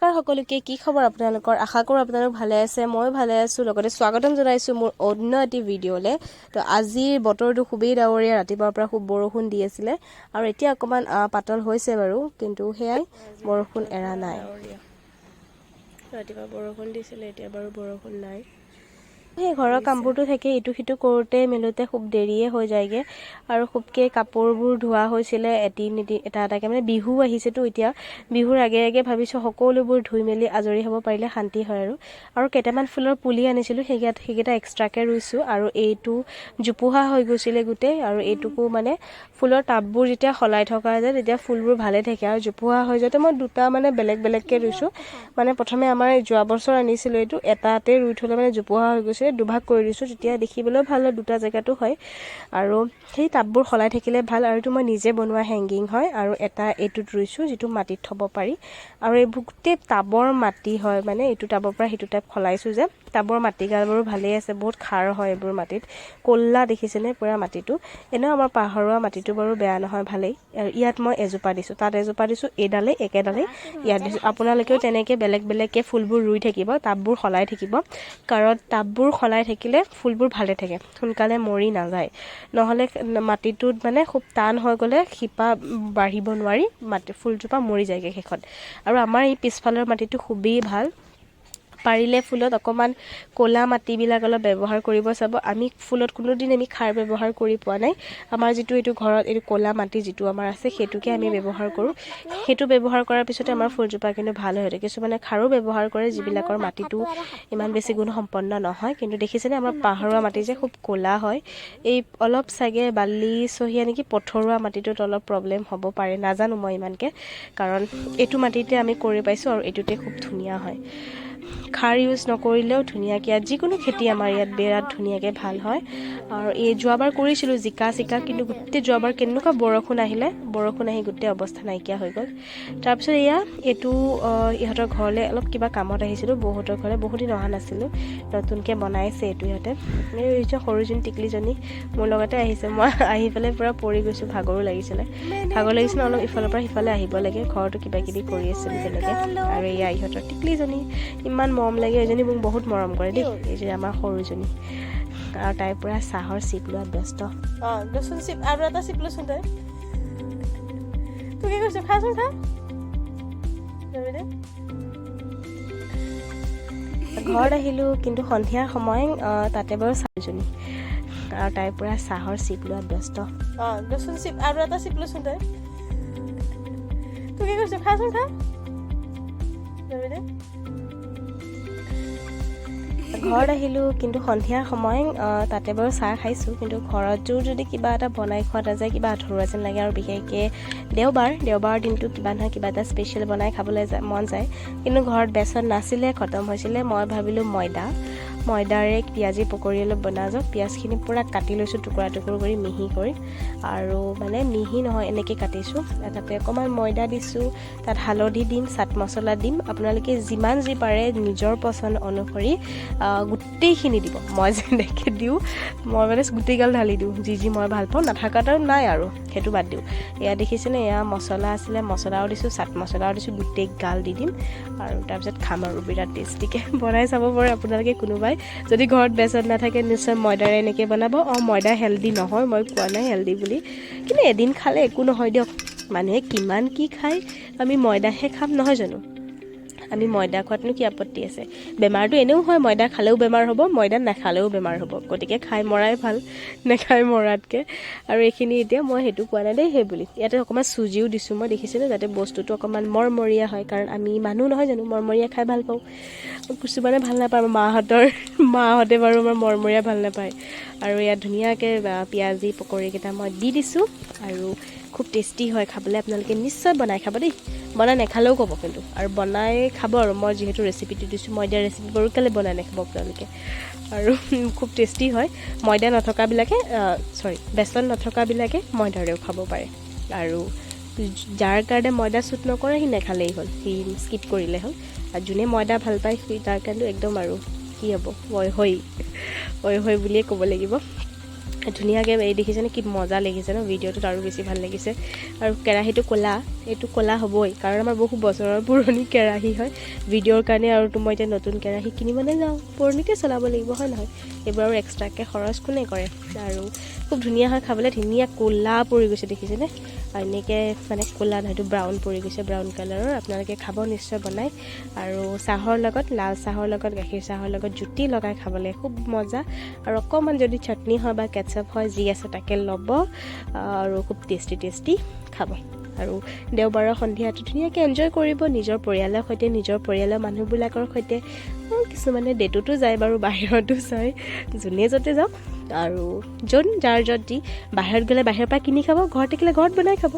নমস্কাৰ সকলোকে কি খবৰ আপোনালোকৰ আশা কৰো আপোনালোক ভালে আছে মই ভালে আছো লগতে স্বাগতম জনাইছো মোৰ অন্য এটি ভিডিঅলে তো আজিৰ বতৰটো খুবেই ডাৱৰীয়া ৰাতিপুৱাৰ পৰা খুব বৰষুণ দি আছিল আৰু এতিয়া অকমান পাতল হৈছে বাৰু কিন্তু হেয়াই বৰষুণ এৰা নাই ৰাতিপুৱা বৰষুণ দিছিল এতিয়া বাৰু বৰষুণ নাই এই ঘৰৰ কামবোৰটো থাকে ইটো সিটো কৰোতে মেলোতে খুব দেৰিয়ে হৈ যায়গে আৰু খুবকে কাপোৰবোৰ ধোৱা হৈছিল এটাকে মানে বিহু আহিছেতো এতিয়া বিহুৰ আগে আগে ভাবিছো সকলোবোৰ ধুই মেলি আজৰি হ'ব পাৰিলে শান্তি হয় আৰু কেইটামান ফুলৰ পুলি আনিছিলো সেইকেইটা এক্সট্ৰাকে ৰুইছো আৰু এইটো জুপুহা হৈ গৈছিলে গুটে আৰু এইটোকো মানে ফুলৰ টাববোৰ যেতিয়া খলাই থকা যায় তেতিয়া ফুলবোৰ ভালে থাকে আৰু জুপুহা হৈ যাতে মই দুটা মানে বেলেগকে ৰুইছো মানে প্ৰথমে আমাৰ যোৱা বছৰ আনিছিলো এইটো এটাতে ৰুই থলে মানে জুপুহা হৈ গৈছে দুভাগ কৰি দিছো তেতিয়া দেখিবলৈ ভাল দুটা জায়গাটো হয় আৰু সেই টাববোৰ খলাই থাকিলে ভাল আৰু এইটো মই নিজে বনোৱা হেংগিং হয় আৰু এটা এইটোত ৰুইছো যেটো মাটিত থব পাৰি আৰু এই বুকতে টাবৰ মাটি হয় মানে এইটো টাবৰ পৰা হিটো টাব খলাইছো যে টাবৰ মাটি গালবোৰ ভালে আছে বহুত খাৰ হয় এইবোৰ মাটিত কল্লা দেখিছেনে পুৰা মাটিটো এনে আমাৰ পাহাৰুৱা মাটিটো বাৰু বেয়া নহয় ভালেই আৰু ইয়াত মই এজোপা দিছো তাত এজোপা দিছো এডালে একেডালে ইয়াত দিছো আপোনালোকেও তেনেকে বেলেগকে ফুলবোৰ ৰুই থাকিব টাববোৰ খলাই থাকিব কাৰণ টাববোৰ খলাই থাকিলে ফুলবোৰ ভালে থাকে সোনকালে মৰি নাযায় নহলে মাটিটোত মানে খুব টান হৈ গলে শিপা বাঢ়িব নোৱাৰি মাটি ফুলজোপা মৰি যায়গে শেষত আৰু আমাৰ এই পিছফালৰ মাটিটো খুবেই ভাল পাৰিলে ফুলত অকমান কোলা মাটি বিলাক অলপ ব্যৱহাৰ কৰিব চাব আমি ফুলত কোনো দিন আমি খাৰ ব্যৱহাৰ কৰি পোৱা নাই আমাৰ যেটো এইটো ঘৰত এইটো কোলা মাটি যেটো আমাৰ আছে হেতুকে আমি ব্যৱহাৰ কৰো হেতু ব্যৱহাৰ কৰাৰ পিছতে আমাৰ ফুলজোপা কিন্তু ভাল হৈ থাকে কিছুমানে খাৰো ব্যৱহাৰ কৰে যিবিলাকৰ মাটিটো ইমান বেছি গুণ সম্পন্ন নহয় কিন্তু দেখিছেনে আমাৰ পাহাৰুৱা মাটি যে খুব কোলা হয় এই অলপ সাগে বালি সহিয়া নেকি পথৰুৱা মাটিটোত অলপ প্ৰবলেম হ'ব পাৰে নাজানো মই ইমানকে কাৰণ এটো মাটিতে আমি কৰি পাইছো আৰু এটোতে খুব ধুনিয়া হয় খাৰ ইউজ নকৰিলেও ধুনিয়াকে যিকোনো খেতি আমাৰ ইয়াত বেৰাত ধুনিয়াকে ভাল হয় আৰু এই যোৱাবাৰ কৰিছিলো জিকা কিন্তু গুটে যোৱাবাৰ কেনেকুৱা বৰষুণ আহি গুটে অৱস্থা নাইকিয়া হৈ গল তাৰ পিছত এটো ইহঁতৰ ঘৰলে অলপ কিবা কামত আহিছিলো বহুতৰ ঘৰলে বহুত দিন অহা নাছিলো নতুনকে বনাইছে এটো ইহঁতে এই যে সৰুজনী টিকলিজনী মোৰ লগতে আহিছে মই আহি পেলাই পুৰা পৰি গৈছো ভাগৰো লাগিছিল অলপ ইফালৰ পৰা সিফালে আহিব লাগে ঘৰটো কিবা কিবি কৰি আছিল তেনেকে আৰু ইহঁতৰ টিকলিজনী ইমান মৰম লাগে এজনী মোক বহুত মৰম কৰে দেই এই যে আমাৰ সৰুজনী আৰু তাই পুৰা চাহৰ চিপ লোৱাত ব্যস্ত দচোন চিপ আৰু এটা চিপ লৈছোন তই কি কৈছ খাচোন খা ঘৰত আহিলো কিন্তু সন্ধিয়াৰ সময় তাতে বাৰু চাৰিজনী আৰু তাই পুৰা চাহৰ চিপ লোৱাত ব্যস্ত দচোন চিপ আৰু এটা চিপ লৈছোন তই কি কৈছ খাচোন খা ঘৰত আহিলো কিন্তু সন্ধিয়াৰ সময় তাতে বাৰু চাহ খাইছো কিন্তু ঘৰতো যদি কিবা এটা বনাই খোৱা নাযায় কিবা আধৰুৱা যেন লাগে আৰু বিশেষকে দেওবাৰ দিনটো কিবা নহয় কিবা এটা স্পেচিয়েল বনাই খাবলৈ মন যায় কিন্তু ঘৰত বেচন নাছিলে খতম হৈছিলে মই ভাবিলো ময়দাৰে পিয়াজি পকৰি অলপ বনা যাওক পিয়াজখিনি পুৰা কাটি লৈছো টুকুৰা কৰি মিহি কৰি আৰু মানে মিহি নহয় এনেকে কাটিছো তাতে অকমান ময়দা দিছো তাত হালধি দিম চাট মছলা দিম আপোনালোকে যিমান যি পাৰে নিজৰ পছন্দ অনুসৰি গুটেইখিনি দিব মই যেনেকে দিও মই মানে গুটেইগাল ঢালি দিও যি মই ভাল পাওঁ নাথাকাটো নাই আৰু হেতু বাদ দিও এয়া দেখিছেনে এয়া মছলা আছিলে মছলাও দিছো চাট মছলাও দিছো গুটেই গাল দি দিম আৰু তাৰপিছত খাম আৰু বিৰাট টেষ্টিকে বনাই চাব পাৰে আপোনালোকে কোনোবাই যদি ঘৰত বেচন নাথাকে নিশ্চয় ময়দাৰে এনেকে বনাব ময়দা হেলদি নহয় মই কোৱা নাই হেলদি বুলি কিন্তু এদিন খালে একো নহয় দিয়ক মানুহে কিমান কি খায় আমি ময়দাহে খাম নহয় জানো আমি ময়দা খোৱাতনো কি আপত্তি আছে বেমাৰটো এনেও হয় ময়দা খালেও বেমাৰ হ'ব ময়দা নাখালেও বেমাৰ হ'ব গতিকে খাই মৰাই ভাল নেখাই মৰাতকে আৰু এইখিনি এতিয়া মই হেতু কোৱা নাই দেই হে বুলি ইয়াতে অকমান সুজিও দিছো মই দেখিছিনে যাতে বস্তুটো অকমান মৰমৰীয়া হয় কাৰণ আমি মানুহ নহয় জানো মৰমৰীয়া খাই ভাল পাওঁ কিছুমানে ভাল নাপায় মাহঁতে বাৰু আমাৰ মৰমৰীয়া ভাল নাপায় আৰু ইয়াত ধুনীয়াকে পিয়াজি পকৰি কেইটা মই দি দিছো আৰু খুব টেষ্টি হয় খাবলৈ আপোনালোকে নিশ্চয় বনাই খাব দেই বনাই নেখালেও ক'ব কিন্তু আৰু বনাই খাব আৰু মই যেহেতু ৰেচিপিটো দিছো ময়দা ৰেচিপি বাৰু কেলে বনাই নেখাব আপোনালোকে আৰু খুব টেষ্টি হয় ময়দা নথকাবিলাকে বেচন নথকাবিলাকে ময়দাৰেও খাব পাৰে আৰু যাৰ কাৰণে ময়দা চুট নকৰে সি নেখালেই হ'ল সি স্কিপ কৰিলে হ'ল আৰু যোনে ময়দা ভাল পায় সি তাৰ কাৰণে একদম আৰু কি হ'ব হয় বুলিয়ে ক'ব লাগিব ধুনীয়াকৈ এই দেখিছেনে কি মজা লাগিছে ন ভিডিঅ'টোত আৰু বেছি ভাল লাগিছে আৰু কেৰাহীটো ক'লা এইটো ক'লা হ'বই কাৰণ আমাৰ বহু বছৰৰ পুৰণি কেৰাহী হয় ভিডিঅ'ৰ কাৰণে আৰু মই এতিয়া নতুন কেৰাহী কিনিবলৈ যাওঁ পুৰণিতে চলাব লাগিব হয় নহয় এইবোৰ আৰু এক্সট্ৰাকৈ খৰচ কোনে কৰে আৰু খুব ধুনীয়া হয় খাবলৈ ধুনীয়া ক'লা পৰি গৈছে দেখিছেনে আৰু এনেকৈ মানে ক'লা নহয় এইটো ব্ৰাউন পৰি গৈছে ব্ৰাউন কালাৰৰ আপোনালোকে খাব নিশ্চয় বনাই আৰু চাহৰ লগত লাল চাহৰ লগত গাখীৰ চাহৰ লগত জুতি লগাই খাবলৈ খুব মজা আৰু অকণমান যদি চাটনি হয় বা কেটচাপ হয় যি আছে তাকে ল'ব আৰু খুব টেষ্টি খাব আৰু দেওবাৰৰ সন্ধিয়াটো ধুনীয়াকৈ এনজয় কৰিব নিজৰ পৰিয়ালৰ সৈতে নিজৰ পৰিয়ালৰ মানুহবিলাকৰ সৈতে কিছুমানে ডেটতো যায় বাৰু বাহিৰতো যায় যোনে য'তে যাওক আৰু যোন যাৰ য'ত দি বাহিৰত গ'লে বাহিৰৰ পৰা কিনি খাব ঘৰত থাকিলে ঘৰত বনাই খাব